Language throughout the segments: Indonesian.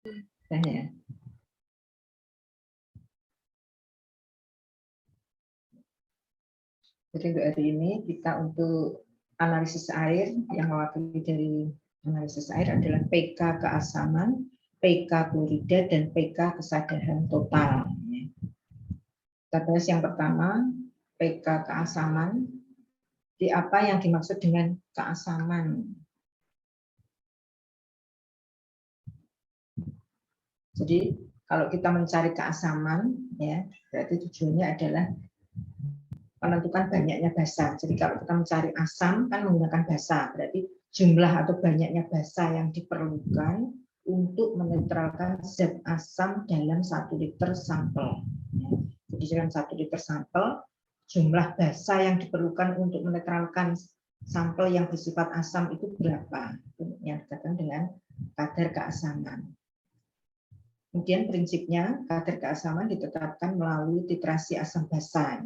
Ya. Jadi untuk hari ini kita untuk analisis air yang mewakili dari analisis air adalah PK keasaman, PK klorida, dan PK kesadaran total. Kita bahas yang pertama, PK keasaman. Di apa yang dimaksud dengan keasaman? Jadi kalau kita mencari keasaman, ya berarti tujuannya adalah menentukan banyaknya basa. Jadi kalau kita mencari asam kan menggunakan basa, berarti jumlah atau banyaknya basa yang diperlukan untuk menetralkan zat asam dalam 1 liter sampel. Jadi dalam 1 liter sampel, jumlah basa yang diperlukan untuk menetralkan sampel yang bersifat asam itu berapa? Yang dikatakan dengan kadar keasaman. Kemudian prinsipnya kadar keasaman ditetapkan melalui titrasi asam basa.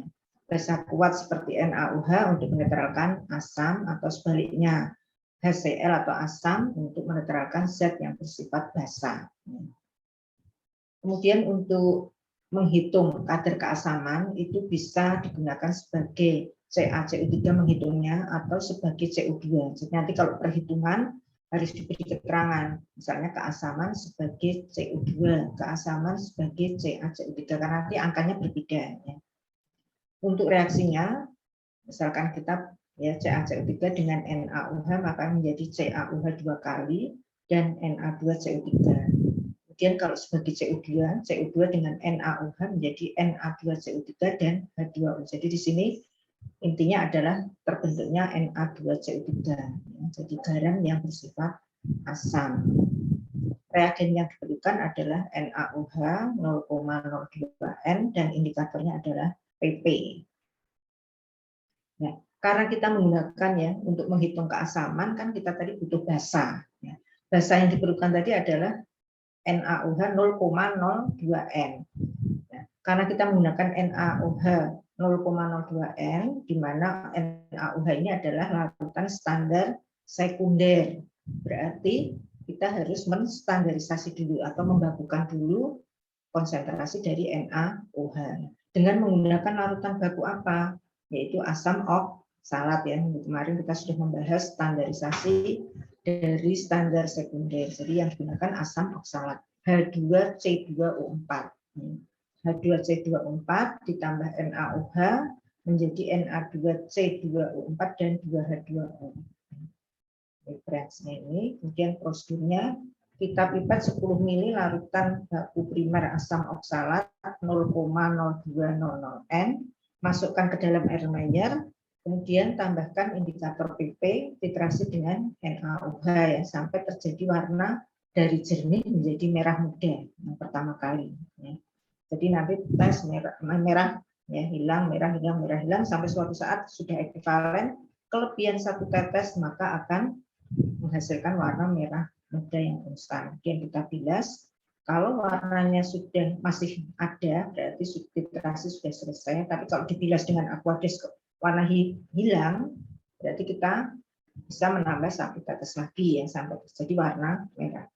Basa kuat seperti NaOH untuk menetralkan asam atau sebaliknya HCl atau asam untuk menetralkan zat yang bersifat basa. Kemudian untuk menghitung kadar keasaman itu bisa digunakan sebagai CaCO3 menghitungnya atau sebagai CO2. Jadi nanti kalau perhitungan harus diberi keterangan, misalnya keasaman sebagai CO2, keasaman sebagai CaCO3 karena nanti angkanya berbeda. Ya. Untuk reaksinya, misalkan kita ya CaCO3 dengan NaOH maka menjadi CaOH 2 kali dan Na2CO3. Kemudian kalau sebagai CO2, CO2 dengan NaOH menjadi Na2CO3 dan H2O. Jadi di sini intinya adalah terbentuknya Na2CO3. Ya, jadi garam yang bersifat asam. Reagen yang diperlukan adalah NaOH 0,02N dan indikatornya adalah PP. Nah, karena kita menggunakan ya untuk menghitung keasaman kan kita tadi butuh basa. Ya. Basa yang diperlukan tadi adalah NaOH 0,02N. Ya. Karena kita menggunakan NaOH 0,02N, di mana NaOH ini adalah larutan standar sekunder. Berarti kita harus menstandarisasi dulu atau membakukan dulu konsentrasi dari NaOH. Dengan menggunakan larutan baku apa? Yaitu asam oksalat ya. Kemarin kita sudah membahas standarisasi dari standar sekunder. Jadi yang digunakan asam oksalat H2C2O4. H2C2O4 ditambah NaOH menjadi Na2C2O4 dan 2H2O. Referensinya ini, kemudian prosedurnya kita pipet 10 ml larutan baku primer asam oksalat 0,0200N, masukkan ke dalam air Mayer, kemudian tambahkan indikator PP, titrasi dengan NaOH ya, sampai terjadi warna dari jernih menjadi merah muda yang pertama kali. Ya. Jadi nanti tes merah ya, hilang, merah hilang, merah hilang sampai suatu saat sudah ekivalen kelebihan 1 tetes maka akan menghasilkan warna merah muda yang konstan. Kemudian kita bilas, kalau warnanya sudah masih ada, berarti titrasi sudah selesai. Tapi kalau dibilas dengan aqueous warna hilang, berarti kita bisa menambah 1 tetes lagi ya sampai terjadi warna merah.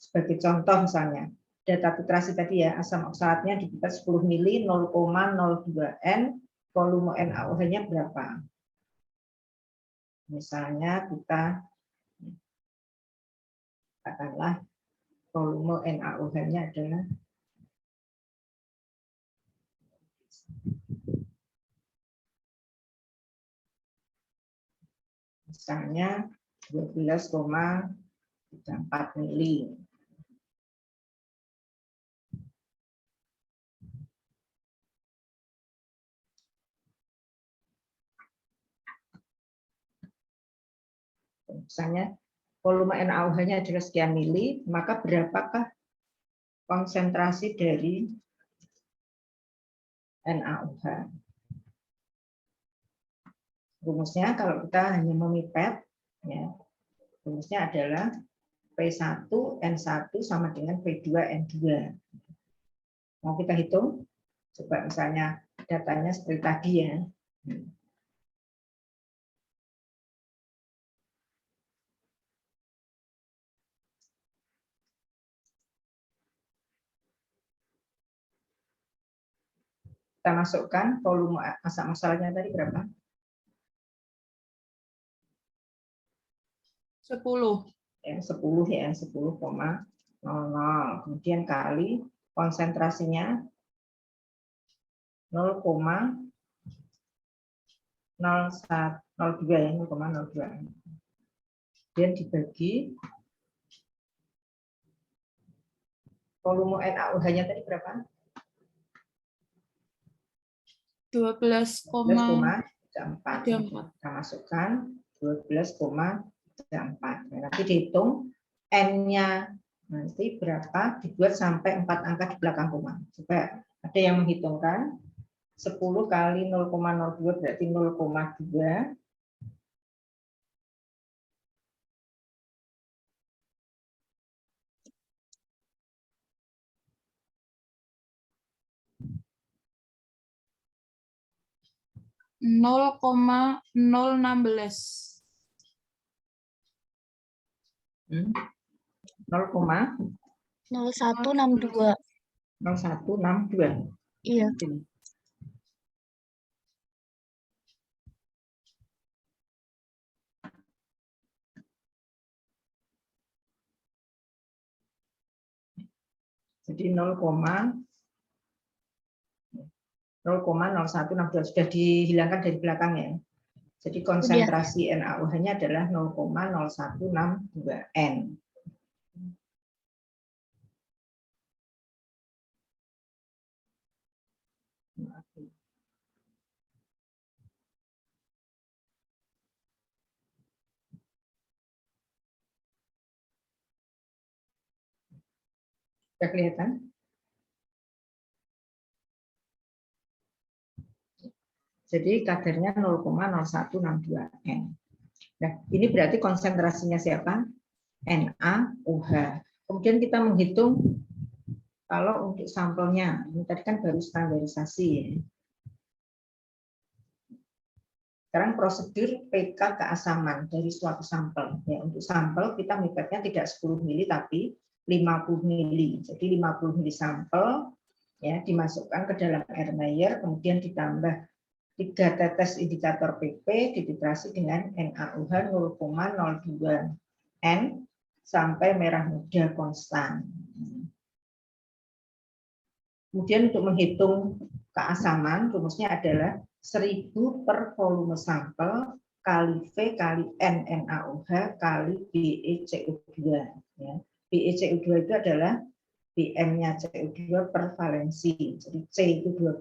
Sebagai contoh misalnya, data titrasi tadi ya, asam oksalatnya di 10 ml 0,02N, volume NaOH-nya berapa? Misalnya kita katakanlah volume NaOH-nya adalah misalnya 12,34 mili. Misalnya volume NaOH-nya adalah sekian mili, maka berapakah konsentrasi dari NaOH? Rumusnya kalau kita hanya memipet, ya, rumusnya adalah P1 N1 sama dengan P2 N2. Mau kita hitung? Coba misalnya datanya seperti tadi ya. Kita masukkan volume asam oksalanya tadi berapa? 10. Ya, 10 ya, 10,00. Kemudian kali konsentrasinya 0,02 ya, 0,02. Kemudian dibagi volume NaOH-nya tadi berapa? 12,34. 12,34. Kita masukkan 12,34. Nanti dihitung N-nya nanti berapa, dibuat sampai 4 angka di belakang koma. Coba ada yang menghitungkan 10 kali 0,02 berarti 0,2. Nol koma 016. 0162. 0162. Iya. Jadi 0,0162 sudah dihilangkan dari belakang ya. Jadi konsentrasi NaOH-nya adalah 0,0162 N. Sudah kelihatan? Jadi kadarnya 0,0162 N. Nah, ini berarti konsentrasinya siapa? NaOH. Kemudian kita menghitung kalau untuk sampelnya. Ini tadi kan baru standarisasi ya. Sekarang prosedur PK keasaman dari suatu sampel. Ya, untuk sampel kita mengikatnya tidak 10 mili tapi 50 mili. Jadi 50 mili sampel ya dimasukkan ke dalam air Mayer, kemudian ditambah 3 tetes indikator PP dititrasi dengan NaOH 0,02 N sampai merah muda konstan. Kemudian untuk menghitung keasaman rumusnya adalah 1000 per volume sampel kali V kali N NaOH kali BeCO2. Ya. BeCO2 itu adalah BM-nya CO2 per valensi. Jadi C itu 12,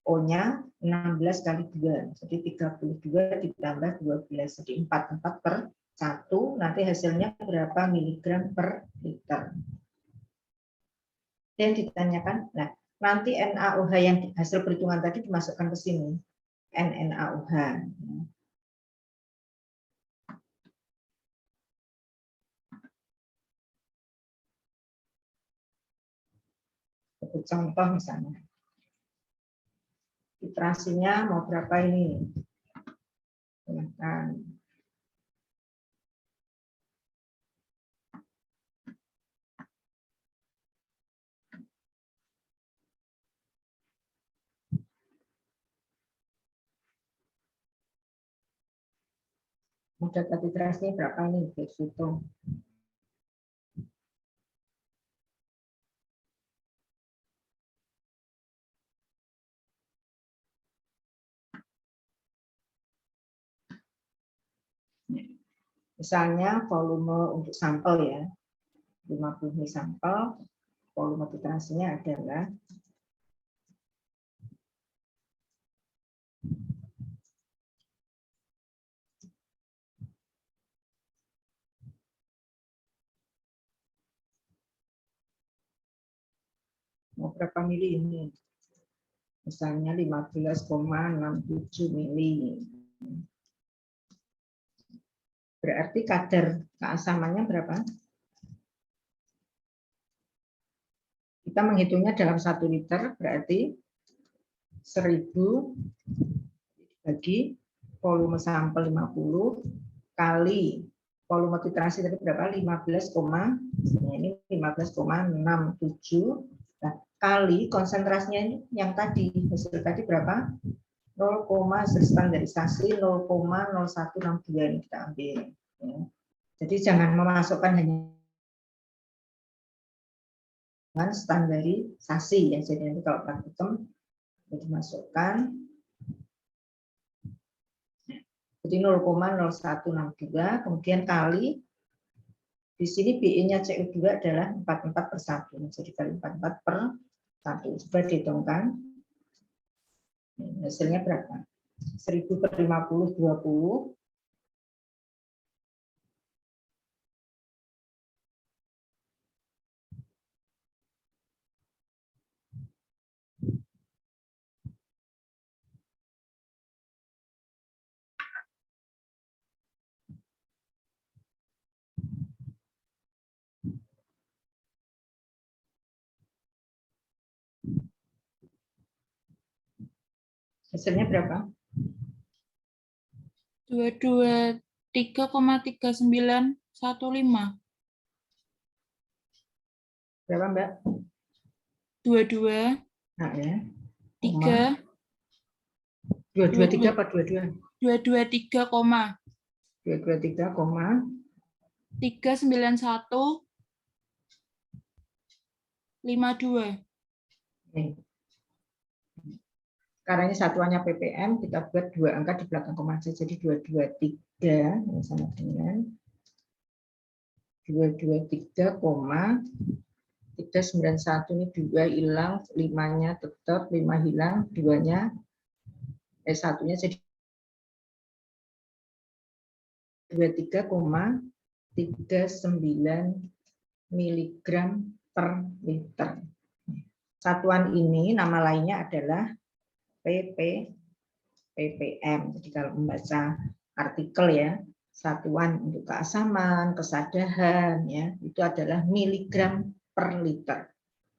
O-nya 16 kali 2. Jadi 32 ditambah 12. Jadi 44 per 1. Nanti hasilnya berapa miligram per liter. Dan ditanyakan, nah nanti NaOH yang hasil perhitungan tadi dimasukkan ke sini, NaOH. Contoh misalnya, titrasinya mau berapa ini? Silahkan. Mau data titrasinya berapa ini? Hitung. Misalnya volume untuk sampel ya, 50 ml sampel, volume titrasinya adalah mau berapa mili ini? Misalnya 15,67 mili. Berarti kadar keasamannya berapa? Kita menghitungnya dalam 1 liter, berarti 1000 bagi volume sampel 50 kali volume titrasi tadi berapa? 15,67 Nah, kali konsentrasinya ini yang tadi, hasil tadi berapa? 0, standarisasi 0,0162 ini kita ambil. Ya. Jadi jangan memasukkan hanya dengan standarisasi ya. Jadi nanti kalau praktikum dimasukkan. Jadi 0,0162 kemudian kali di sini BE-nya CO2 adalah 44/1. Jadi kali 44/1. Coba dihitungkan. Hasilnya berapa? 1000/50 20. Hasilnya berapa? 223,3915. Berapa, Mbak? 22 Nah, ya. 3 223 apa 22? 223, 223, 391 52. Karena ini satuannya ppm, kita buat dua angka di belakang koma saja. Jadi 223 yang sama dengan 223,391 ini 2 hilang, 5-nya tetap, 5 hilang, 2-nya satunya jadi 23,39 miligram per liter. Satuan ini nama lainnya adalah ppm. Jadi kalau membaca artikel ya, satuan untuk keasaman, kesadahan ya, itu adalah miligram per liter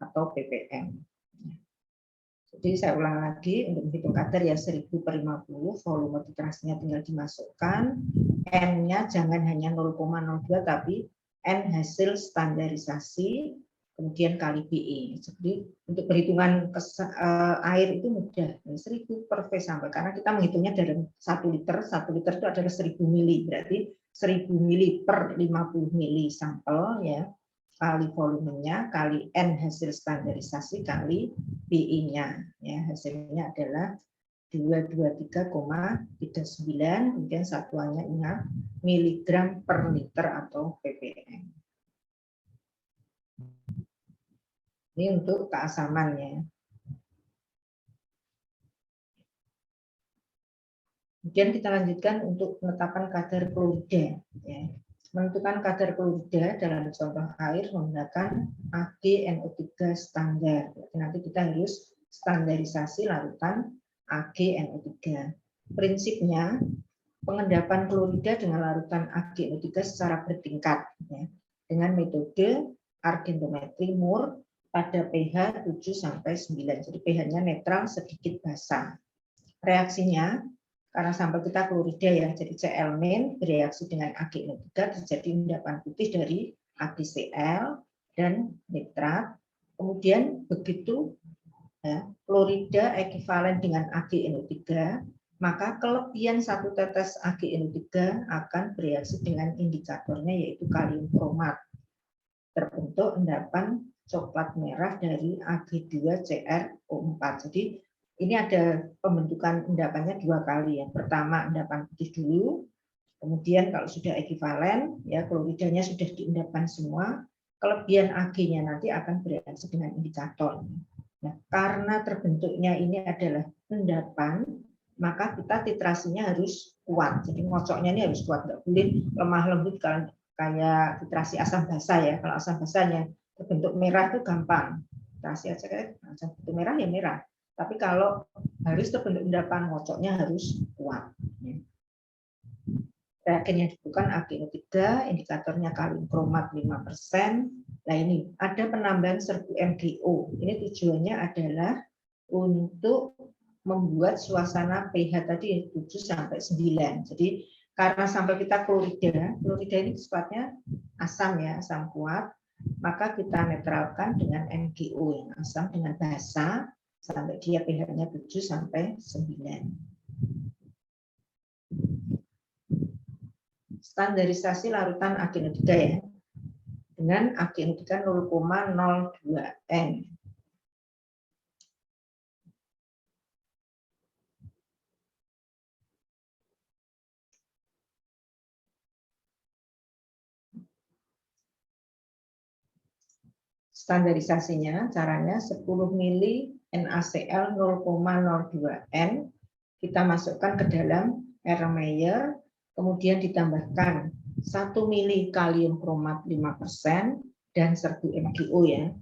atau ppm. Jadi saya ulang lagi untuk menghitung kadar ya 1000/50, volume titrasinya tinggal dimasukkan, N-nya jangan hanya 0,02 tapi N hasil standarisasi kemudian kali BE. Jadi untuk perhitungan air itu mudah, 1000 per V sampai karena kita menghitungnya dari 1 liter itu adalah 1000 mili, berarti 1000 mili per 50 mili sampel ya, kali volumenya kali N hasil standarisasi kali BE-nya ya, hasilnya adalah 223,39, kemudian satuannya ingat miligram per liter atau ppm. Ini untuk keasamannya. Kemudian kita lanjutkan untuk penetapan kadar klorida. Ya. Menentukan kadar klorida dalam contoh air menggunakan AgNO3 standar. Nanti kita harus standarisasi larutan AgNO3. Prinsipnya pengendapan klorida dengan larutan AgNO3 secara bertingkat ya, dengan metode argentometri Moore pada pH 7-9. Jadi pH-nya netral sedikit basah. Reaksinya karena sampel kita klorida ya, jadi Cl- bereaksi dengan AgNO3 terjadi endapan putih dari AgCl dan nitrat. Kemudian begitu ya, klorida ekuivalen dengan AgNO3, maka kelebihan 1 tetes AgNO3 akan bereaksi dengan indikatornya yaitu kalium kromat. Terbentuk endapan coklat merah dari Ag2CrO4. Jadi ini ada pembentukan endapannya 2 kali ya. Pertama endapan putih dulu, kemudian kalau sudah ekuivalen ya kloridanya sudah diendapan semua, kelebihan Ag-nya nanti akan bereaksi dengan indikator. Nah, karena terbentuknya ini adalah endapan, maka kita titrasinya harus kuat. Jadi ngocoknya ini harus kuat, nggak boleh lemah lembut kayak titrasi asam basa ya. Kalau asam basanya terbentuk merah itu gampang. Titrasi aja kayak bentuk merah ya merah. Tapi kalau harus terbentuk endapan, ngocoknya harus kuat. Reagen yang dibutuhkan AgNO3, indikatornya kalium kromat 5%. Nah ini ada penambahan serbu MgO. Ini tujuannya adalah untuk membuat suasana pH tadi 7-9. Jadi karena sampel kita klorida ini sifatnya asam ya, asam kuat. maka kita netralkan dengan NGO yang asam dengan basa sampai dia pH-nya 7 sampai 9. Standarisasi larutan AgNO3 ya, dengan AgNO3 0,02 N. Standarisasinya caranya 10 mili NaCl 0,02 N kita masukkan ke dalam Erlenmeyer, kemudian ditambahkan 1 mili kalium kromat 5% dan 1000 MgO ya.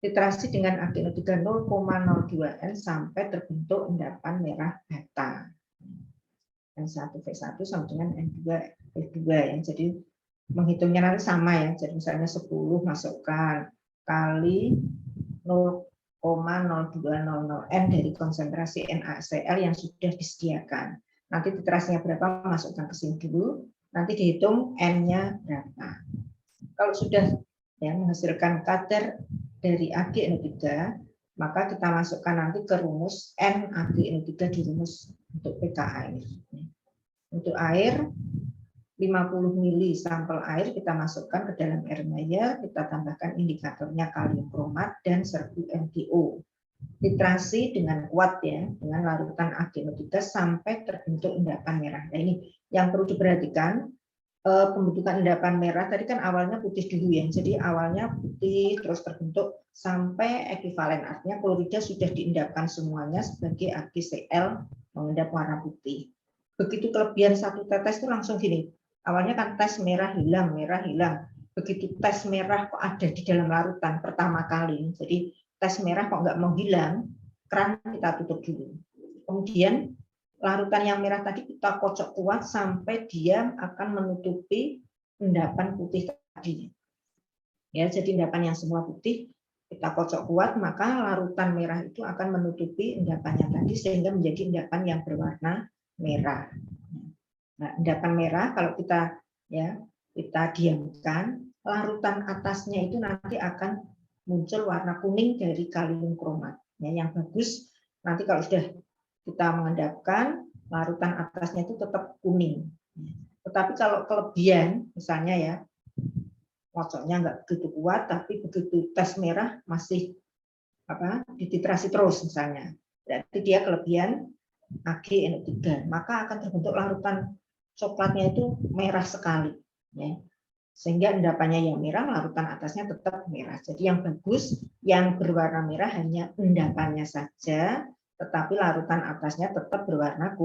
Titrasi dengan AgNO3 0,02 N sampai terbentuk endapan merah bata. N1V1 sama dengan N2V2 ya. Jadi menghitungnya nanti sama ya. Jadi misalnya 10 masukkan kali 0,0200 N dari konsentrasi NaCl yang sudah disediakan. Nanti titrasinya berapa masukkan ke sini dulu, nanti dihitung N-nya berapa. Kalau sudah ya menghasilkan kadar dari AgNO3, maka kita masukkan nanti ke rumus N AgNO3 di rumus untuk pK air. Untuk air 50 mili sampel air kita masukkan ke dalam Erlenmeyer, kita tambahkan indikatornya kalium kromat dan 1000 MgO. Titrasi dengan kuat ya, dengan larutan AgNO3 sampai terbentuk endapan merah. Nah ini yang perlu diperhatikan, pembentukan endapan merah tadi kan awalnya putih dulu ya. Jadi awalnya putih terus terbentuk sampai ekivalen, artinya klorida sudah diendapkan semuanya sebagai AgCl mengendap warna putih. Begitu kelebihan 1 tetes itu langsung gini. Awalnya kan tes merah hilang. Begitu tes merah kok ada di dalam larutan pertama kali. Jadi tes merah kok nggak mau hilang, keran kita tutup dulu. Kemudian larutan yang merah tadi kita kocok kuat sampai dia akan menutupi endapan putih tadi. Ya, jadi endapan yang semua putih kita kocok kuat, maka larutan merah itu akan menutupi endapannya tadi sehingga menjadi endapan yang berwarna merah. Nah, endapan merah kalau kita diamkan, larutan atasnya itu nanti akan muncul warna kuning dari kalium kromat. Ya, yang bagus nanti kalau sudah kita mengendapkan, larutan atasnya itu tetap kuning. Tetapi kalau kelebihan, misalnya ya, kocoknya nggak begitu kuat, tapi begitu tes merah masih dititrasi terus misalnya, berarti dia kelebihan AgNO3, maka akan terbentuk larutan coklatnya itu merah sekali, ya. Sehingga endapannya yang merah, larutan atasnya tetap merah. Jadi yang bagus, yang berwarna merah hanya endapannya saja, tetapi larutan atasnya tetap berwarna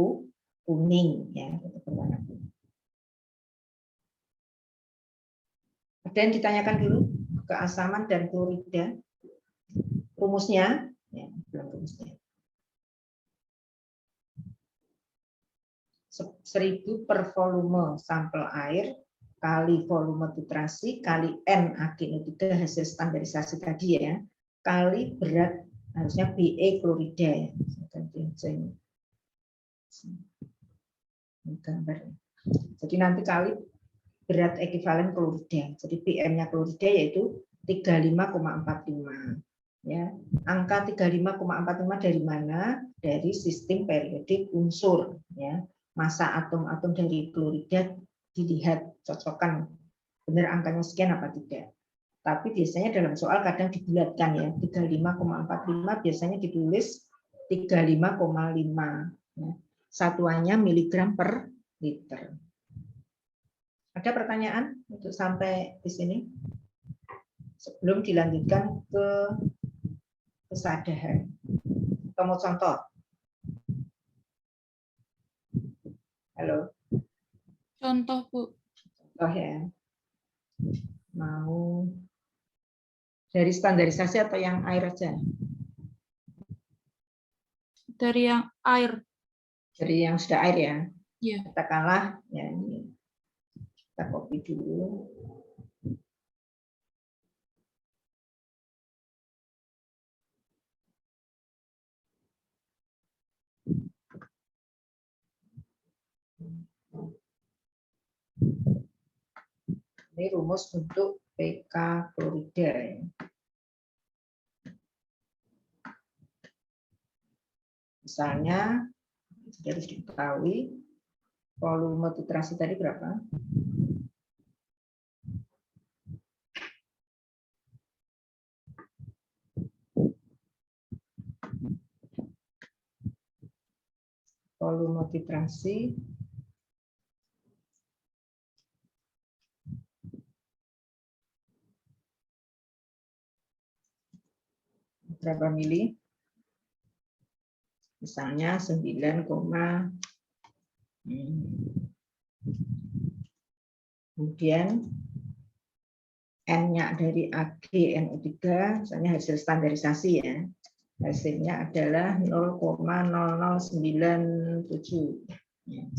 kuning, ya, tetap berwarna kuning. Ada yang ditanyakan dulu keasaman dan klorida, rumusnya, ya, belum rumusnya. 1000 per volume sampel air kali volume titrasi kali N AgNO3 hasil standarisasi tadi ya, kali berat, harusnya Be klorida ya. Jadi nanti kali berat ekivalen klorida. Jadi PM-nya klorida yaitu 35,45. Ya, angka 35,45 dari mana? Dari sistem periodik unsur. Ya, massa atom-atom dari klorida dilihat, cocokkan benar angkanya sekian apa tidak. Tapi biasanya dalam soal kadang dibulatkan ya, 35,45 biasanya ditulis 35,5. Ya. Satuannya miligram per liter. Ada pertanyaan untuk sampai di sini? Sebelum dilanjutkan ke kesadaran. Kita mau contoh. Halo. Contoh, Bu. Contoh ya. Mau dari standarisasi atau yang air aja? Dari yang air. Dari yang sudah air ya? Iya. Katakanlah, ya ini. Kita copy dulu. Ini rumus untuk pK klorida. Misalnya, harus diketahui volume titrasi tadi berapa? Volume titrasi berapa mili? Misalnya 9, kemudian N-nya dari AgNO3, misalnya hasil standarisasi ya, hasilnya adalah 0,0097. Ya,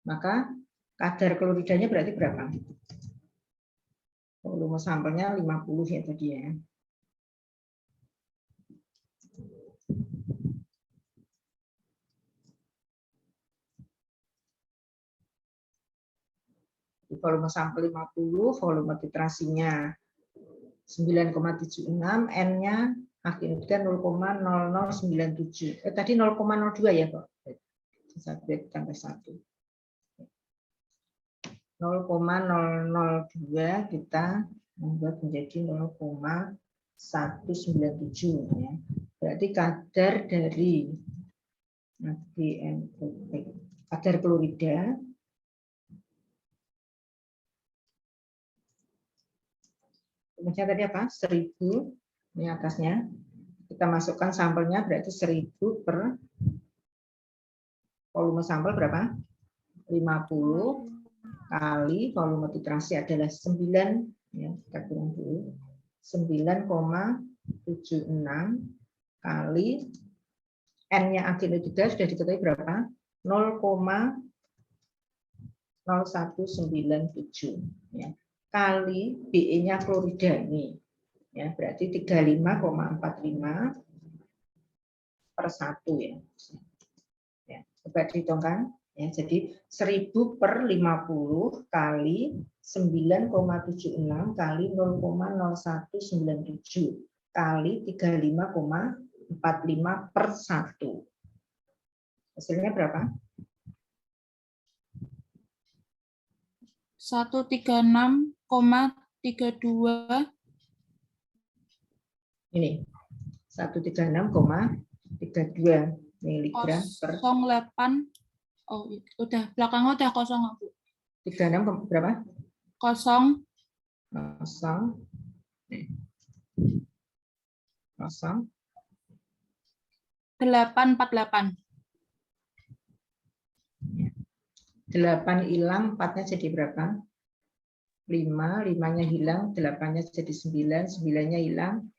maka kadar kloridanya berarti berapa? Volume sampelnya 50 ya tadi ya. Volume sampel 50, volume titrasinya 9,76, N-nya AgNO3 0,0097. Tadi 0,02 ya kok. 1 tambah 1. 0,002 kita membuat menjadi 0,197 ya. Berarti kadar dari kadar klorida kemudian tadi apa? 1000 ini atasnya. Kita masukkan sampelnya berarti 1000 per volume sampel berapa? 50 kali volume titrasi adalah 9 ya, kita kurang dulu. 9,76 kali N-nya AgNO3 sudah diketahui berapa? 0,0197 ya. Kali BE-nya klorida ini ya, berarti 35,45 per 1 ya. Ya, coba dihitungkan ya, jadi 1000 per 50 kali 9,76 kali 0,0197 kali 35,45 per 1. Hasilnya berapa? 136,32. Ini 136,32 miligram per 08. Oh, udah belakangnya udah kosong, Bu. 36 berapa? Kosong. 848. 8 hilang, 4-nya jadi berapa? 5, 5-nya hilang, 8-nya jadi 9, 9-nya hilang,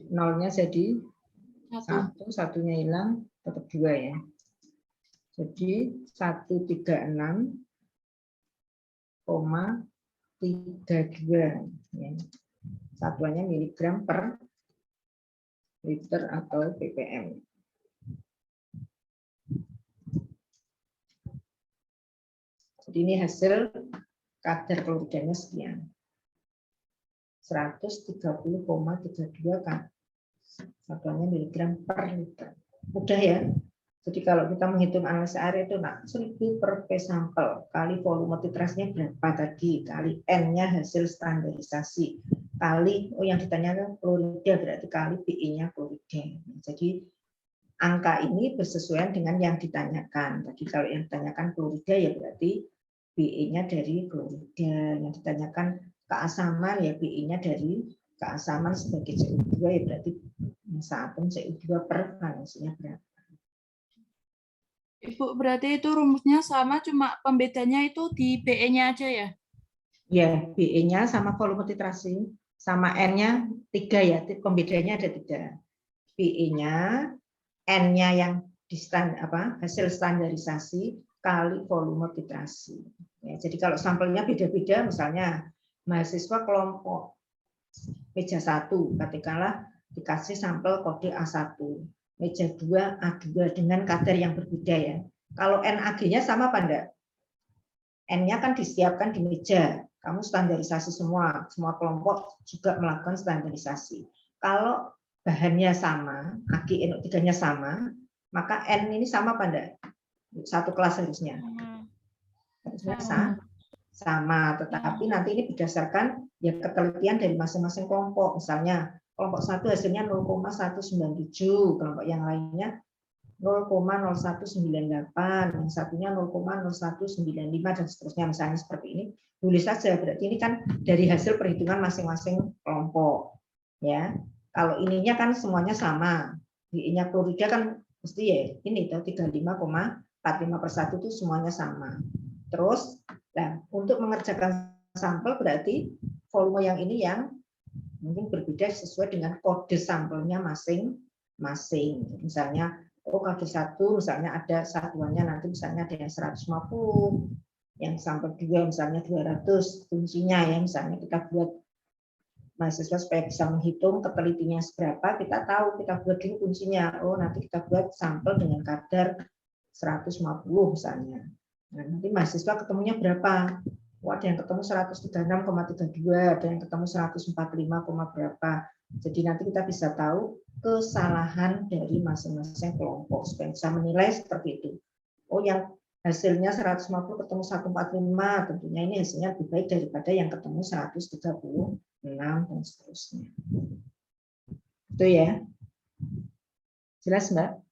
0-nya jadi 1, 1-nya hilang, tetap 2 ya. Jadi 136,32 ya. Satuannya miligram per liter atau ppm. Jadi ini hasil kadar kloridanya sekian. 130,32 kan. Satuannya miligram per liter. Mudah ya. Jadi kalau kita menghitung analisa air itu 1000 per P sampel kali volume titrasinya berapa tadi kali N-nya hasil standarisasi kali yang ditanyakan klorida berarti kali BE-nya klorida. Jadi angka ini bersesuaian dengan yang ditanyakan. Tadi kalau yang ditanyakan klorida ya berarti BE-nya dari klorida. Yang ditanyakan keasaman ya BE-nya dari keasaman sebagai CO2 ya berarti massa atom CO2 per valensinya berapa. Ibu, berarti itu rumusnya sama, cuma pembedanya itu di BE-nya aja ya? Ya, BE-nya sama volume titrasi, sama N-nya 3 ya, pembedanya ada 3. BE-nya, N-nya yang di hasil standarisasi kali volume titrasi. Ya, jadi kalau sampelnya beda-beda, misalnya mahasiswa kelompok meja 1, katakanlah dikasih sampel kode A1, meja 2 A2 dengan kadar yang berbeda ya. Kalau NAG-nya sama apa enggak? N-nya kan disiapkan di meja, kamu standarisasi semua kelompok juga melakukan standarisasi. Kalau bahannya sama, AgNO3-nya sama, maka N ini sama apa enggak? Satu kelas harusnya. Harusnya sama, tetapi nanti ini berdasarkan ya ketelitian dari masing-masing kelompok. Misalnya kelompok 1 hasilnya 0,197, kelompok yang lainnya 0,0198, yang satunya 0,0195 dan seterusnya, misalnya seperti ini. Boleh saja, berarti ini kan dari hasil perhitungan masing-masing kelompok. Ya, kalau ininya kan semuanya sama. Di-nya klorida kan mesti ya ini tuh 35,45/1 itu semuanya sama. Terus, nah, untuk mengerjakan sampel berarti volume yang ini yang mungkin berbeda sesuai dengan kode sampelnya masing-masing. Misalnya kode 1 misalnya ada satuannya nanti misalnya ada yang 150, yang sampel 2 misalnya 200 kuncinya ya, misalnya kita buat mahasiswa supaya bisa menghitung ketelitiannya seberapa, kita tahu, kita buat dulu kuncinya. Oh, nanti kita buat sampel dengan kadar 150 misalnya. Nah, nanti mahasiswa ketemunya berapa? Oh, ada yang ketemu 136,32, ada yang ketemu 145, berapa. Jadi nanti kita bisa tahu kesalahan dari masing-masing kelompok supaya bisa menilai seperti itu. Oh, yang hasilnya 150 ketemu 145, tentunya ini hasilnya lebih baik daripada yang ketemu 136 dan seterusnya. Itu ya. Jelas, Mbak?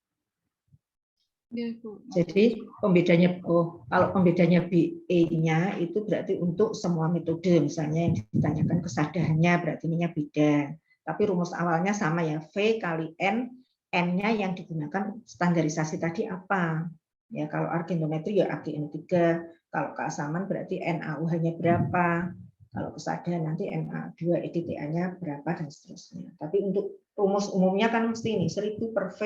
Jadi pembedanya, kalau pembedanya BE-nya itu berarti untuk semua metode, misalnya yang ditanyakan kesadarannya berarti ininya beda. Tapi rumus awalnya sama ya, V kali N, N-nya yang digunakan standarisasi tadi apa? Ya, kalau arginometri ya AgNO3, kalau keasaman berarti NaOH-nya berapa, kalau kesadaran nanti Na2 EDTA-nya berapa dan seterusnya. Tapi untuk rumus umumnya kan mesti ini 1000 per V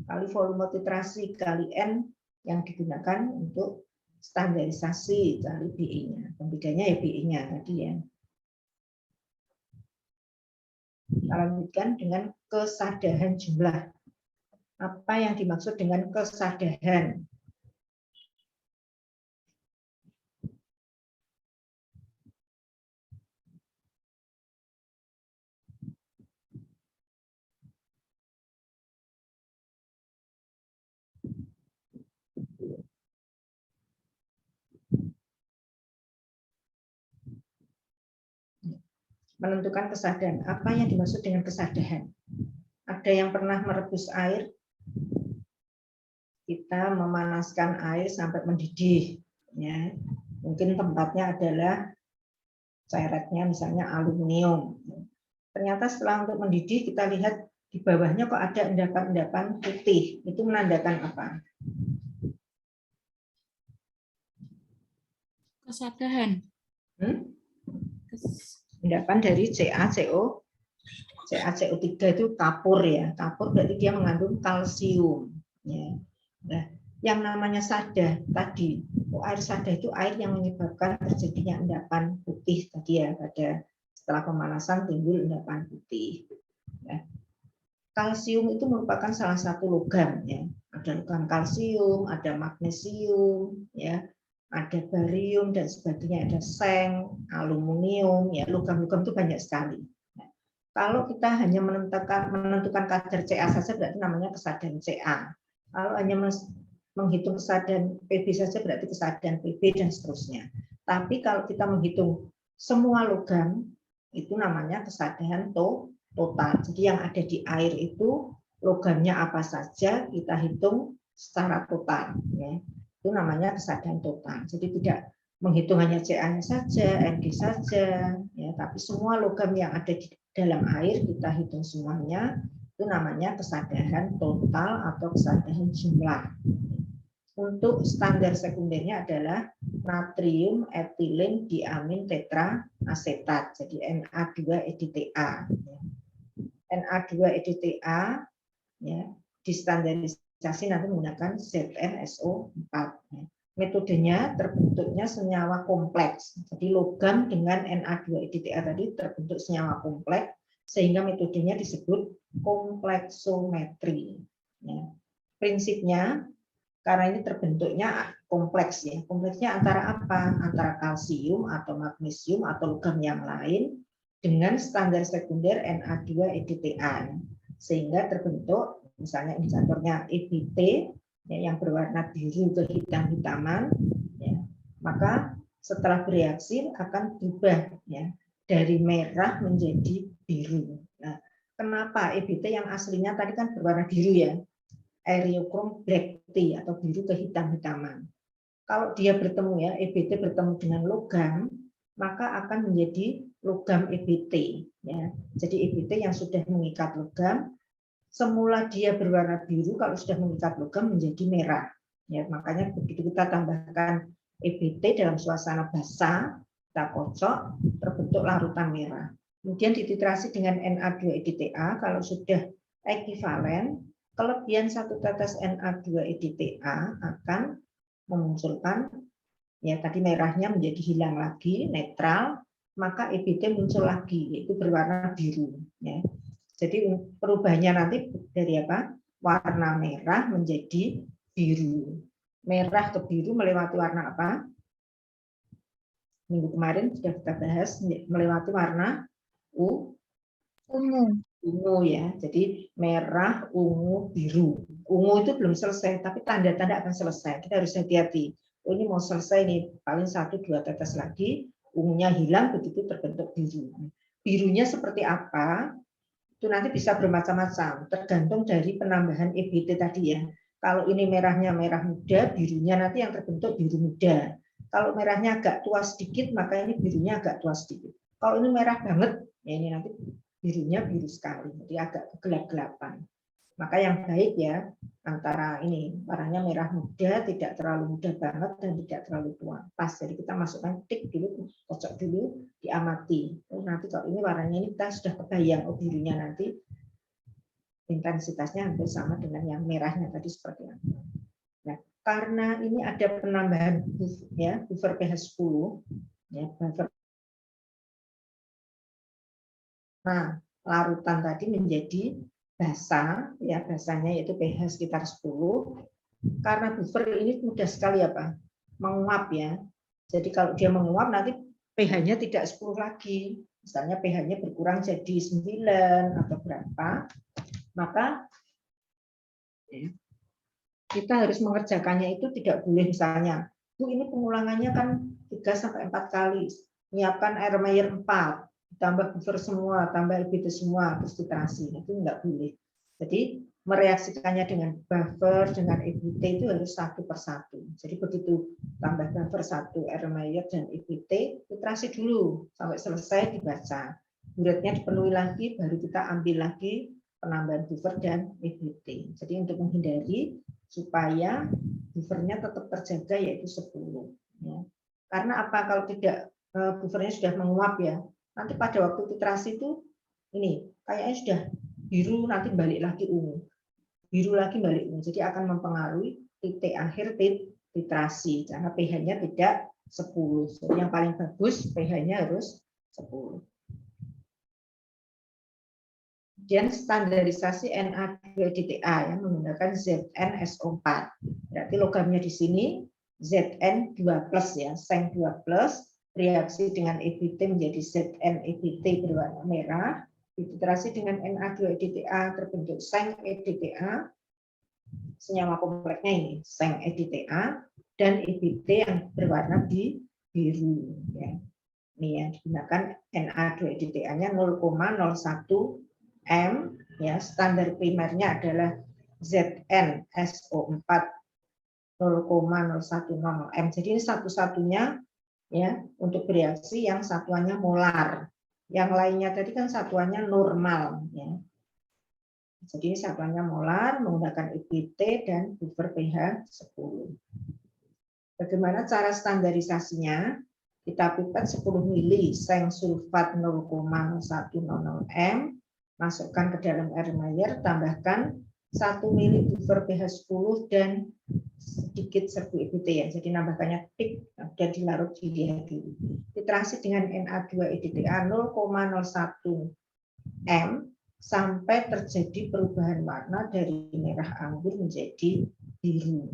kali volume titrasi kali N yang digunakan untuk standarisasi kali BE-nya. Pembedanya ya BE-nya tadi ya. Kita lanjutkan dengan kesadaran jumlah. Apa yang dimaksud dengan kesadaran? Menentukan kesadaran. Apa yang dimaksud dengan kesadaran? Ada yang pernah merebus air? Kita memanaskan air sampai mendidih. Ya. Mungkin tempatnya adalah ceretnya misalnya aluminium. Ternyata setelah untuk mendidih kita lihat di bawahnya kok ada endapan-endapan putih. Itu menandakan apa? Kesadaran. Endapan dari CaCO3 itu kapur ya. Kapur berarti dia mengandung kalsium. Ya. Nah, yang namanya sada tadi, air sada itu air yang menyebabkan terjadinya endapan putih tadi ya, pada setelah pemanasan timbul endapan putih. Ya. Kalsium itu merupakan salah satu logam ya. Ada logam kalsium, ada magnesium, ya, ada barium dan sebagainya, ada seng, aluminium, ya, logam-logam itu banyak sekali. Nah, kalau kita hanya menentukan kadar Ca saja berarti namanya kesadaran Ca. Kalau hanya menghitung kesadaran Pb saja berarti kesadaran Pb dan seterusnya. Tapi kalau kita menghitung semua logam itu namanya kesadaran total. Jadi yang ada di air itu logamnya apa saja kita hitung secara total. Ya. Itu namanya kesadaran total. Jadi tidak menghitung hanya Ca-nya saja, Mg saja, ya, tapi semua logam yang ada di dalam air kita hitung semuanya. Itu namanya kesadaran total atau kesadaran jumlah. Untuk standar sekundernya adalah natrium etilen diamin tetra asetat, jadi Na2-EDTA. Na2-EDTA ya, distandarisasi nanti menggunakan ZnSO4. Metodenya terbentuknya senyawa kompleks. Jadi logam dengan Na2-EDTA tadi terbentuk senyawa kompleks sehingga metodenya disebut kompleksometri. Ya. Prinsipnya karena ini terbentuknya kompleks ya. Kompleksnya antara apa? Antara kalsium atau magnesium atau logam yang lain dengan standar sekunder Na2-EDTA, sehingga terbentuk misalnya indikatornya EBT ya, yang berwarna biru kehitam-hitaman ya. Maka setelah bereaksi akan berubah ya dari merah menjadi biru. Nah, kenapa EBT yang aslinya tadi kan berwarna biru ya, areochrome black tea atau biru kehitam-hitaman. Kalau dia bertemu ya, EBT bertemu dengan logam, maka akan menjadi logam EBT ya. Jadi EBT yang sudah mengikat logam, semula dia berwarna biru, kalau sudah mengikat logam menjadi merah. Ya, makanya begitu kita tambahkan EBT dalam suasana basah, kita kocok, terbentuk larutan merah. Kemudian dititrasi dengan Na2-EDTA, kalau sudah ekivalen, kelebihan 1 tetes Na2-EDTA akan memunculkan, ya tadi merahnya menjadi hilang lagi, netral, maka EBT muncul lagi, yaitu berwarna biru. Ya. Jadi perubahannya nanti dari apa? Warna merah menjadi biru. Merah ke biru melewati warna apa? Minggu kemarin sudah kita bahas, melewati warna ungu ya. Jadi merah, ungu, biru. Ungu itu belum selesai, tapi tanda-tanda akan selesai. Kita harus hati-hati. Oh, ini mau selesai nih, paling 1-2 tetes lagi, ungunya hilang, begitu terbentuk biru. Birunya seperti apa? Itu nanti bisa bermacam-macam, tergantung dari penambahan EBT tadi ya. Kalau ini merahnya merah muda, birunya nanti yang terbentuk biru muda. Kalau merahnya agak tua sedikit, maka ini birunya agak tua sedikit. Kalau ini merah banget, ya ini nanti birunya biru sekali, jadi agak gelap-gelapan. Maka yang baik ya, antara ini warnanya merah muda, tidak terlalu muda banget dan tidak terlalu tua. Pas, jadi kita masukkan tik dulu, kocok dulu, diamati. Oh, nanti kalau ini warnanya ini kita sudah kebayang, oh birunya nanti intensitasnya hampir sama dengan yang merahnya tadi seperti apa. Nah, karena ini ada penambahan ya, buffer pH 10, ya, buffer. Nah, larutan tadi menjadi basah, ya basahnya yaitu pH sekitar 10. Karena buffer ini mudah sekali apa? Menguap ya. Jadi kalau dia menguap nanti pH-nya tidak 10 lagi. Misalnya pH-nya berkurang jadi 9 atau berapa, maka ya, kita harus mengerjakannya itu tidak boleh misalnya, Bu ini pengulangannya kan 3-4 kali, menyiapkan air Mayer 4, tambah buffer semua, tambah EBT semua, terus titrasi, itu enggak boleh. Jadi mereaksikannya dengan buffer, dengan EBT itu harus satu persatu. Jadi begitu tambah buffer 1, air Mayer dan EBT, titrasi dulu sampai selesai dibaca. Bulatnya dipenuhi lagi, baru kita ambil lagi penambahan buffer dan EBT. Jadi untuk menghindari supaya buffernya tetap terjaga yaitu 10. Ya. Karena apa? Kalau tidak buffernya sudah menguap ya, nanti pada waktu titrasi itu ini kayaknya sudah biru nanti balik lagi ungu, biru lagi balik ungu. Jadi akan mempengaruhi titik akhir titrasi karena pH-nya tidak 10. Jadi yang paling bagus pH-nya harus 10. Kemudian standarisasi Na2-EDTA yang menggunakan ZnSO4. Berarti logamnya di sini Zn2+ ya, Seng 2+, reaksi dengan EBT menjadi Zn-EBT berwarna merah, dititrasi dengan Na2-EDTA terbentuk Seng-EDTA, senyawa kompleksnya ini Seng-EDTA, dan EBT yang berwarna biru. Ya. Ini yang digunakan Na2-EDTA-nya 0,01 M, ya standar primernya adalah ZnSO4 0,010 M. Jadi ini satu-satunya ya untuk bereaksi yang satuannya molar. Yang lainnya tadi kan satuannya normal ya. Jadi ini satuannya molar menggunakan EBT dan buffer pH 10. Bagaimana cara standarisasinya? Kita pipet 10 mili seng sulfat 0,100 M. Masukkan ke dalam air Mayer, tambahkan 1 mili buffer pH 10 dan sedikit serbu EBT ya. Jadi nambahkannya tik dan dilarut di dulu. Titrasi dengan Na2-EDTA 0,01 M sampai terjadi perubahan warna dari merah anggur menjadi biru.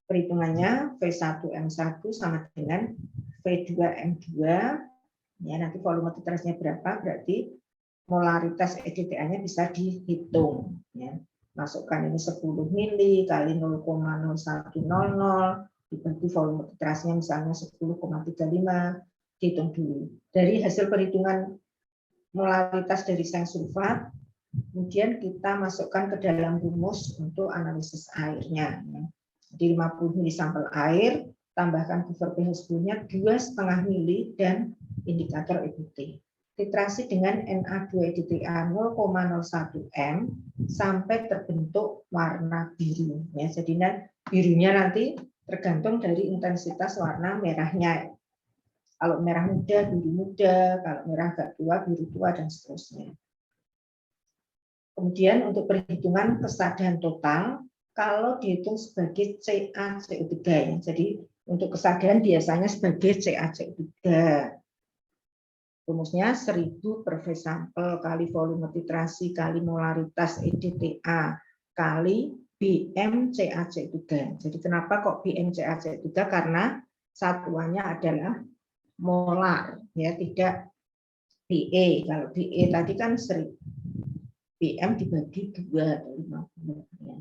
Perhitungannya V1M1 sama dengan V2M2. Ya, nanti volume titrasnya berapa, berarti molaritas EDTA-nya bisa dihitung. Ya. Masukkan ini 10 mili kali 0,0100 dibagi volume titrasnya misalnya 10,35, dihitung dulu. Dari hasil perhitungan molaritas dari seng sulfat, kemudian kita masukkan ke dalam rumus untuk analisis airnya. Jadi 50 mili sampel air, tambahkan buffer pH 10-nya 2,5 mili dan indikator EBT. Titrasi dengan Na2-EDTA 0,01 M sampai terbentuk warna biru. Ya, jadi birunya nanti tergantung dari intensitas warna merahnya. Kalau merah muda, biru muda, kalau merah agak tua, biru tua, dan seterusnya. Kemudian untuk perhitungan kesadaran total, kalau dihitung sebagai CaCO3, ya. Jadi untuk kesadaran biasanya sebagai CaCO3. Rumusnya 1000 per V sampel kali volume titrasi kali molaritas EDTA kali BM CaCO3. Jadi kenapa kok BM CaCO3? Karena satuannya adalah molar, ya, tidak BE. Kalau BE tadi kan 1000. BM dibagi 2 atau 50. Ya.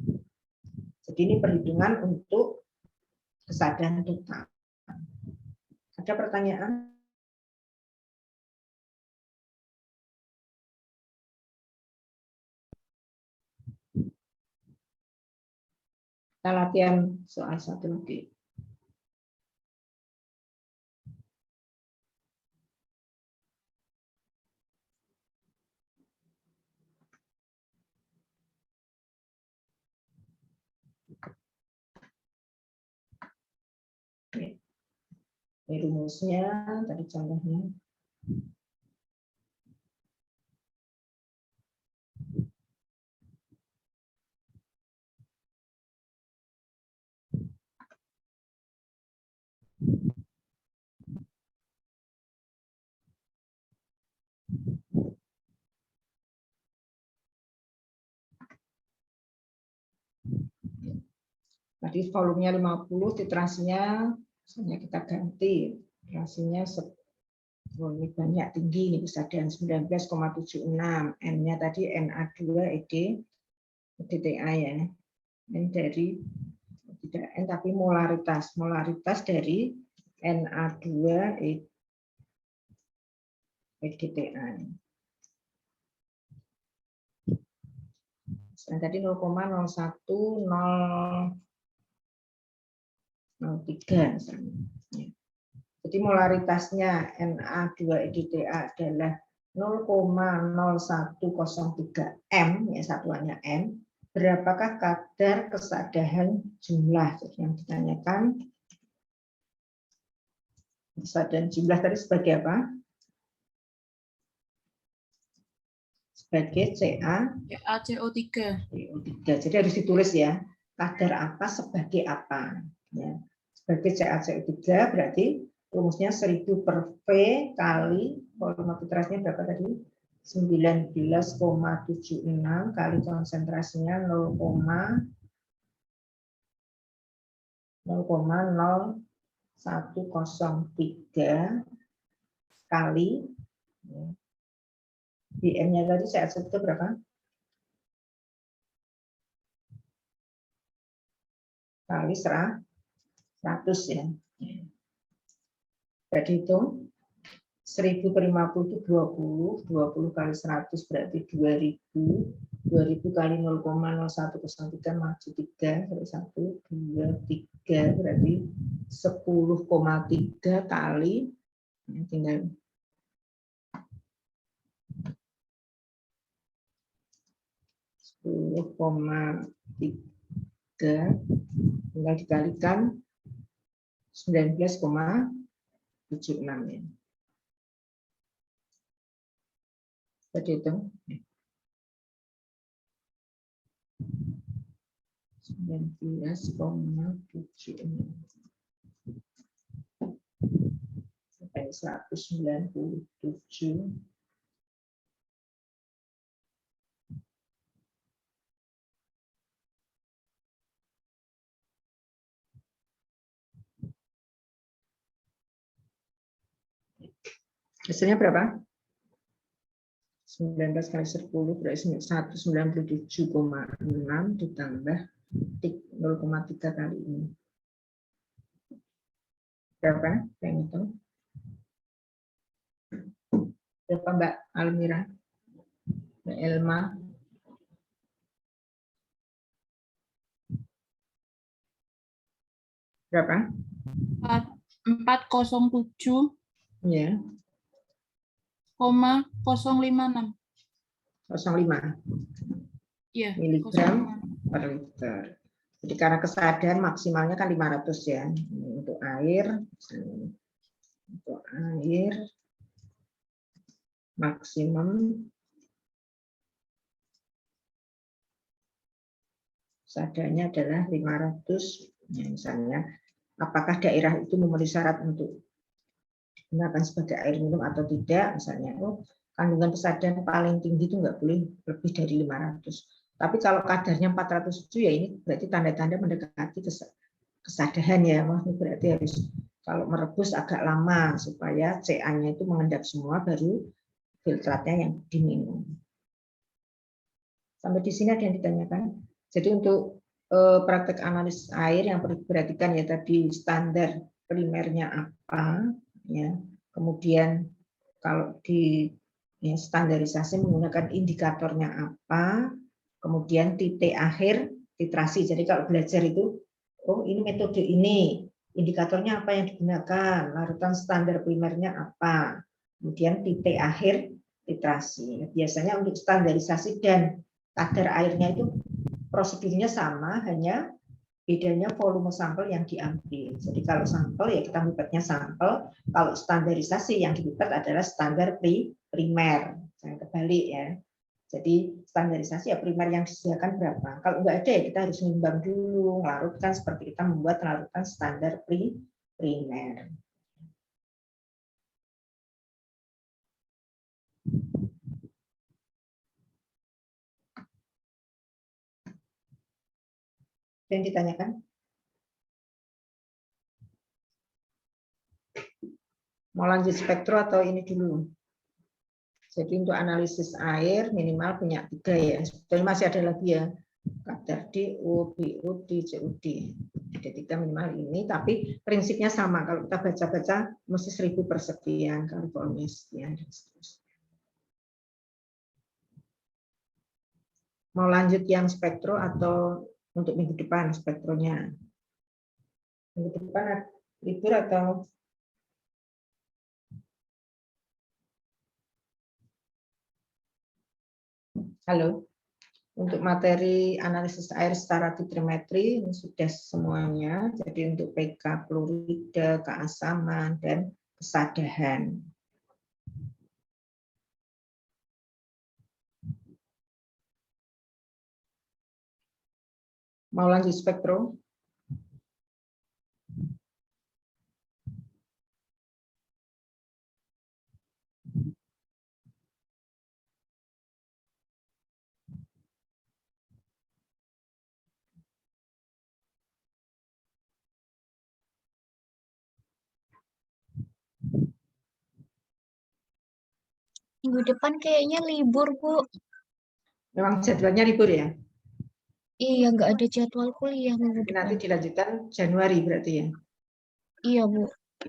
Jadi ini perhitungan untuk kesadaran total. Ada pertanyaan? Kita latihan soal satu lagi. Ini rumusnya, tadi contohnya. Tadi volumenya 50, titrasinya misalnya kita ganti. Titrasinya ini banyak, tinggi, ini kesadaran 19,76. N-nya tadi Na2-EDTA, ya. Ini dari tidak N tapi molaritas. Molaritas dari Na2-EDTA. Nah, tadi 0,0103 misalnya. Jadi molaritasnya Na2-EDTA adalah 0,0103 M, ya, satuannya M. Berapakah kadar kesadaran jumlah? Jadi yang ditanyakan kesadaran jumlah tadi sebagai apa? Sebagai CaCO3. Jadi harus ditulis, ya, kadar apa sebagai apa. Ya. Sebagai CaCO3 berarti rumusnya 1000 per V kali volume titrasnya berapa tadi? 19,76 kali konsentrasinya 0,0103 kali BM-nya tadi CaCO3 berapa? Kali 100, ya. Jadi itu 1000 per 50 itu 20, 20 kali 100 berarti 2000, 2000 kali 0,0103 maju 3, 1, 2, 3, berarti 10,3 kali, tinggal 10,3 tinggal dikalikan 19,76, ya. Jadi itu 19,76 sampai 197. Hasilnya berapa? 19 kali 10 berarti 197,6 ditambah 0,3 kali ini. Berapa? Yang itu? Berapa Mbak Almira? Mbak Elma? Berapa? 407,056. Ya. 0,5 Iya, miligram 0,5. per liter. Jadi karena kesadaran maksimalnya kan 500 ya. Untuk air maksimum kesadarnya adalah 500. Ya, misalnya, apakah daerah itu memenuhi syarat untuk digunakan sebagai air minum atau tidak? Misalnya, kandungan kesadaran paling tinggi itu nggak boleh lebih dari 500. Tapi kalau kadarnya 407 ya ini berarti tanda-tanda mendekati kesadaran ya. Berarti harus kalau merebus agak lama supaya CA-nya itu mengendap semua baru filtratnya yang diminum. Sampai di sini ada yang ditanyakan. Jadi untuk praktek analisis air yang perlu diperhatikan ya tadi standar primernya apa ya. Kemudian kalau di standarisasi menggunakan indikatornya apa, kemudian titik akhir titrasi. Jadi kalau belajar itu, ini metode ini, indikatornya apa yang digunakan, larutan standar primernya apa, kemudian titik akhir titrasi. Biasanya untuk standarisasi dan kadar airnya itu prosedurnya sama, hanya bedanya volume sampel yang diambil. Jadi kalau sampel ya kita melibatnya sampel, kalau standarisasi yang dilibat adalah standar primer. Jangan kebalik ya. Jadi standarisasi ya primer yang disediakan berapa. Kalau nggak ada ya kita harus menimbang dulu, larutkan seperti kita membuat larutan standar primer. Yang ditanyakan? Mau lanjut spektro atau ini dulu? Jadi untuk analisis air minimal punya 3 ya. Sebetulnya masih ada lagi ya. Kadar DO, BOD, COD. Ada 3 minimal ini, tapi prinsipnya sama. Kalau kita baca-baca mesti 1000 per sekian, kali volume sekian, dan seterusnya. Mau lanjut yang spektro atau untuk minggu depan spektronya? Minggu depan libur atau halo? Untuk materi analisis air secara titrimetri ini sudah semuanya. Jadi untuk pK, klorida, keasaman, dan kesadahan. Mau lanjut spektro? Minggu depan kayaknya libur, Bu. Memang jadwalnya libur ya? Iya, nggak ada jadwal kuliah minggu depan. Nanti dilanjutkan Januari berarti ya? Iya, Bu.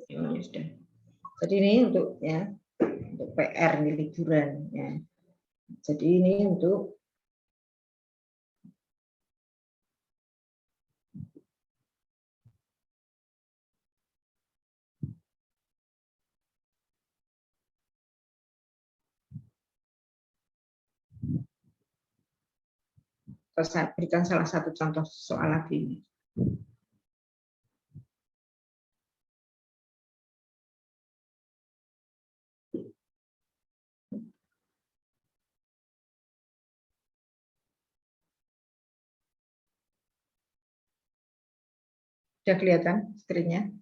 Ya, sudah. Jadi ini untuk PR di liburan ya. Jadi ini untuk saya berikan salah satu contoh soal lagi. Sudah kelihatan screen-nya?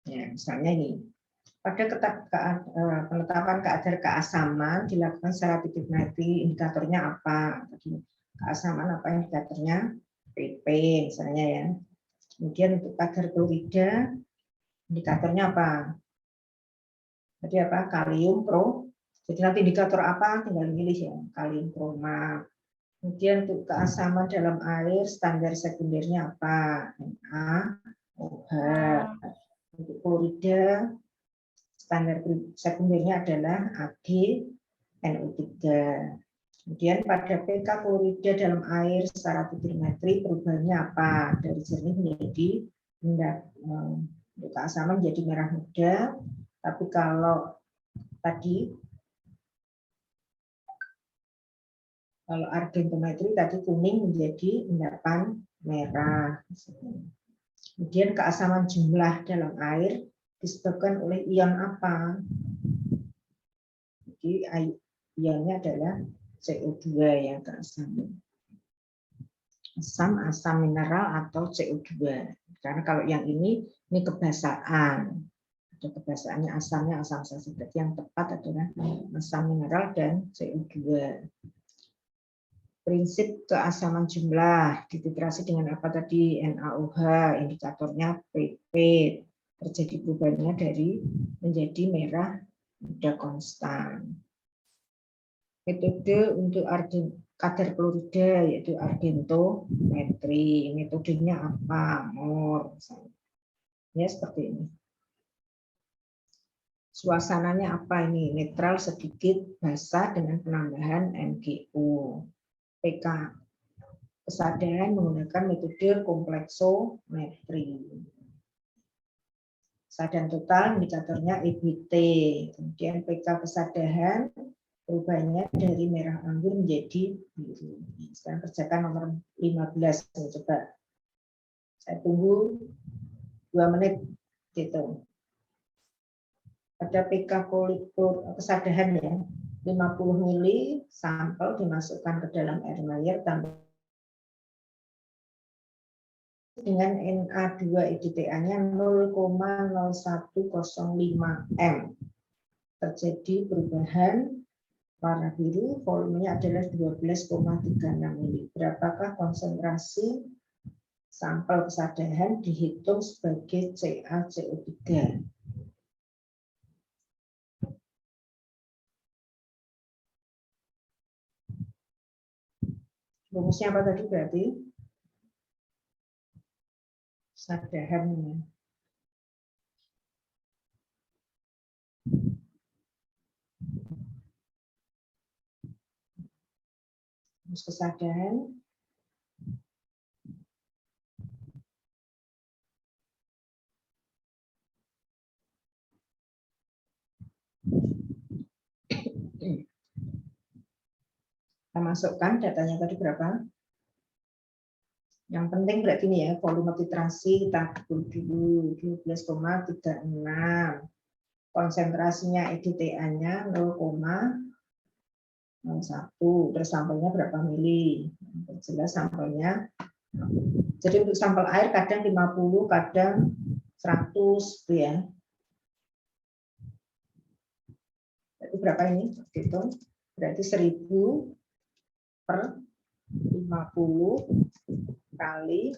Ya, misalnya ini Pada penetapan kadar keasaman dilakukan secara titik-titik, indikatornya apa? Keasaman apa indikatornya? PP misalnya ya. Kemudian untuk kadar klorida, indikatornya apa? Jadi apa? Kalium pro. Jadi nanti indikator apa? Tinggal pilih ya. Kalium kromat. Kemudian untuk keasaman dalam air, standar sekundernya apa? NaOH. Untuk klorida, standar sekundernya adalah AgNO3. Kemudian pada pK klorida dalam air secara titrimetri perubahannya apa? Dari jernih menjadi untuk keasaman menjadi merah muda. Tapi kalau argentometri tadi kuning menjadi endapan merah. Kemudian keasaman jumlah dalam air disebabkan oleh ion apa? Jadi ionnya adalah CO2 yang keasaman. Asam mineral atau CO2. Karena kalau yang ini kebasaan. Ada kebasaannya asamnya asam sulfat. Yang tepat adalah asam mineral dan CO2. Prinsip keasaman jumlah dititrasi dengan apa tadi? NaOH, indikatornya PP. Terjadi perubahannya dari menjadi merah muda konstan. Metode untuk kadar klorida yaitu argentometri. Metodenya apa? Mor. Ya seperti ini. Suasananya apa ini? Netral sedikit, basah dengan penambahan MgO. PK kesadaran menggunakan metode kompleksometri. Kesadaran total indikatornya EBT. Kemudian PK kesadaran perubahannya dari merah anggur menjadi biru. Sekarang kerjakan nomor 15. Coba saya tunggu 2 menit gitu. Pada PK kesadaran ya, 50 mili sampel dimasukkan ke dalam air mengalir dengan Na2 EDTA-nya 0,0105 M. Terjadi perubahan warna biru, volumenya adalah 12,36 mili. Berapakah konsentrasi sampel kesadaran dihitung sebagai CaCO3? Rumusnya apa tadi berarti? Kesadarannya. Rumus kesadaran. Kita masukkan datanya tadi berapa? Yang penting berarti ini ya, volume titrasi kita atur dulu 12,36. Konsentrasinya EDTA-nya 0,01. Terus sampelnya berapa mili? Jelas sampelnya. Jadi untuk sampel air kadang 50, kadang 100 gitu ya. Berarti berapa ini? Gitu. Berarti 1000 per 50 kali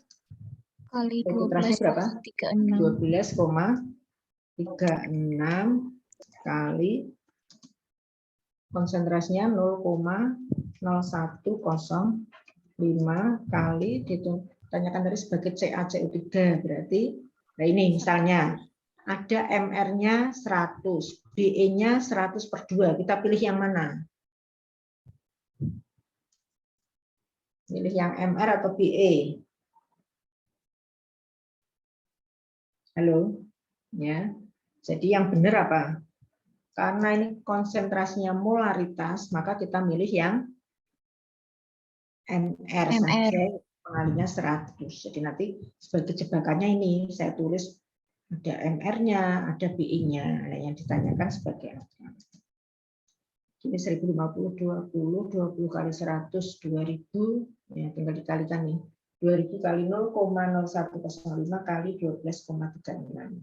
12,36 berapa? 12,36 kali konsentrasinya 0,0105 kali ditanyakan tadi sebagai CaCO3 berarti nah ini misalnya ada MR-nya 100, BE-nya 100/2. Kita pilih yang mana? Pilih yang MR atau BE? Halo? Ya. Jadi yang benar apa? Karena ini konsentrasinya molaritas, maka kita milih yang MR saja, pengalinya 100. Jadi nanti sebagai jebakannya ini saya tulis ada MR-nya, ada BI-nya. Nah, yang ditanyakan sebagai apa? Ini 1050, 20 kali 100, 2000. Ya, tinggal dikalikan nih. 2000 kali 0,0105 kali 12,36.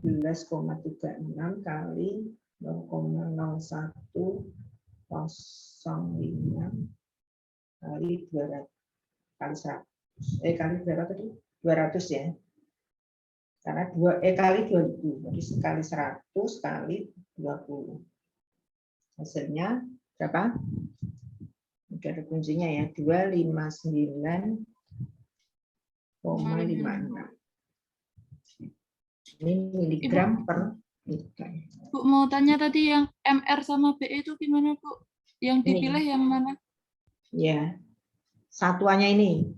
12,36 kali 0,0105 kali 200 kali 100. Kali berapa tadi? 200 ya. Karena kali 2000. Jadi sekali 100 kali 20. Hasilnya berapa? Udah ada kuncinya ya, 259,56. Ini miligram per liter. Bu, mau tanya tadi yang MR sama BE itu gimana, Bu? Yang dipilih yang mana? Ya, satuannya ini.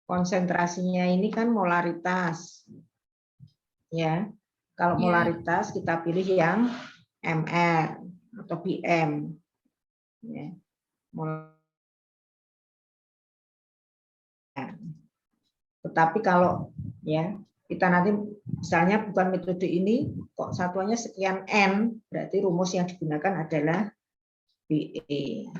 Konsentrasinya ini kan molaritas. Ya, kalau Iya. molaritas kita pilih yang MR atau PM. Ya. Tetapi kalau ya kita nanti misalnya bukan metode ini kok satuannya sekian N, berarti rumus yang digunakan adalah BE.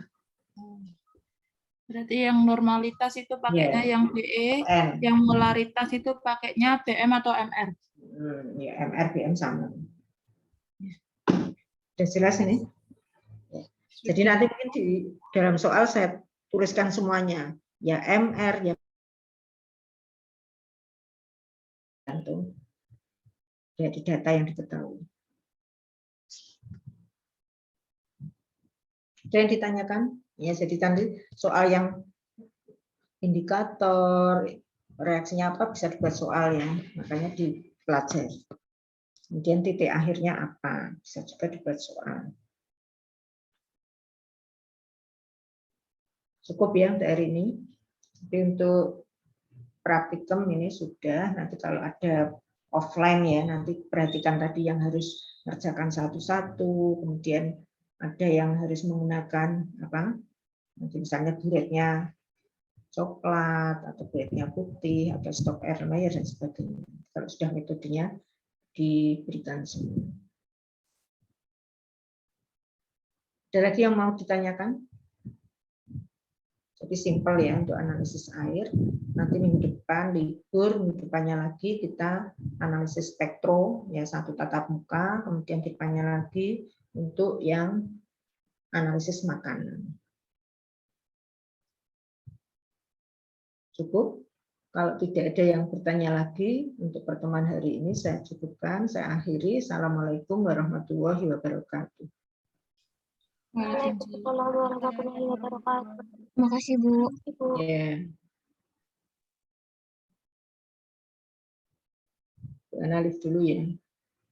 Berarti yang normalitas itu pakainya yang BE, N. yang molaritas itu pakainya BM atau MR. Ya, MR, BM sama. Sudah jelas ini? Jadi nanti mungkin di dalam soal saya tuliskan semuanya. Ya MR, ya dari data yang diketahui. Ada yang ditanyakan? Ya, jadi tadi soal yang indikator, reaksinya apa bisa dibuat soal ya, makanya dipelajari. Kemudian titik akhirnya apa, bisa juga dibuat soal. Cukup ya untuk hari ini. Tapi untuk praktikum ini sudah, nanti kalau ada offline ya, nanti perhatikan tadi yang harus mengerjakan satu-satu, kemudian ada yang harus menggunakan apa, nanti misalnya buretnya coklat atau buretnya putih atau stok Erlenmeyer dan sebagainya. Kalau sudah metodenya diberikan semua. Ada lagi yang mau ditanyakan? Jadi simpel ya untuk analisis air. Nanti minggu depan libur, minggu depannya lagi kita analisis spektro ya, satu tatap muka, kemudian depannya lagi untuk yang analisis makanan. Cukup? Kalau tidak ada yang bertanya lagi untuk pertemuan hari ini saya cukupkan, saya akhiri. Assalamualaikum warahmatullahi wabarakatuh. Waalaikumsalam warahmatullahi wabarakatuh. Terima kasih, Bu. Ya. Analis dulu ya.